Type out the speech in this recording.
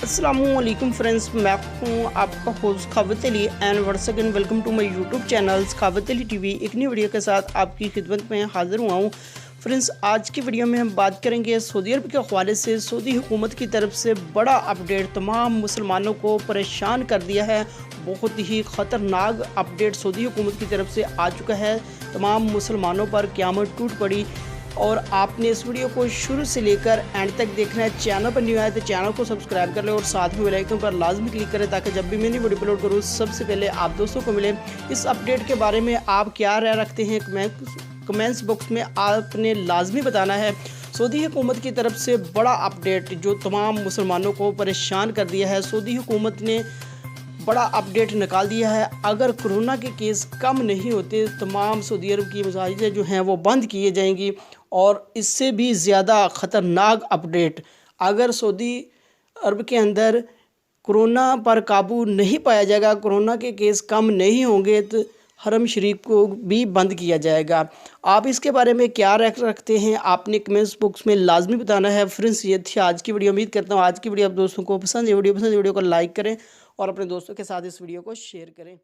अस्सलामुअलैकुम फ्रेंड्स, मैं हूँ आपका host Khawat Ali and once again welcome to my YouTube channel Khawat Ali TV. एक नई वीडियो के साथ आपकी खिदमत में हाज़िर हुआ हूँ। फ्रेंड्स, आज की वीडियो में हम बात करेंगे सऊदी अरब के हवाले से सऊदी हुकूमत की तरफ से बड़ा अपडेट तमाम मुसलमानों को परेशान कर दिया है। बहुत ही ख़तरनाक अपडेट सऊदी हुकूमत की तरफ से आ चुका है। तमाम मुसलमानों पर क़यामत टूट पड़ी और आपने इस वीडियो को शुरू से लेकर एंड तक देखना है। चैनल पर न्यू आए तो चैनल को सब्सक्राइब कर लें और साथ में बेल आइकन पर लाजमी क्लिक करें ताकि जब भी मैं नई वीडियो अपलोड करूँ सबसे पहले आप दोस्तों को मिले। इस अपडेट के बारे में आप क्या राय रखते हैं कमेंट्स बॉक्स में आपने लाजमी बताना है। सऊदी हुकूमत की तरफ से बड़ा अपडेट जो तमाम मुसलमानों को परेशान कर दिया है। सऊदी हुकूमत ने बड़ा अपडेट निकाल दिया है। अगर कोरोना के केस कम नहीं होते तमाम सऊदी अरब की मसाजिदें जो हैं वो बंद किए जाएंगी। और इससे भी ज़्यादा ख़तरनाक अपडेट, अगर सऊदी अरब के अंदर कोरोना पर काबू नहीं पाया जाएगा, कोरोना के केस कम नहीं होंगे तो हरम शरीफ को भी बंद किया जाएगा। आप इसके बारे में क्या रखते हैं आपने कमेंट्स बॉक्स में लाजमी बताना है। फ्रेंड्स, ये थी आज की वीडियो। उम्मीद करता हूँ आज की वीडियो आप दोस्तों को पसंद है। वीडियो को लाइक करें और अपने दोस्तों के साथ इस वीडियो को शेयर करें।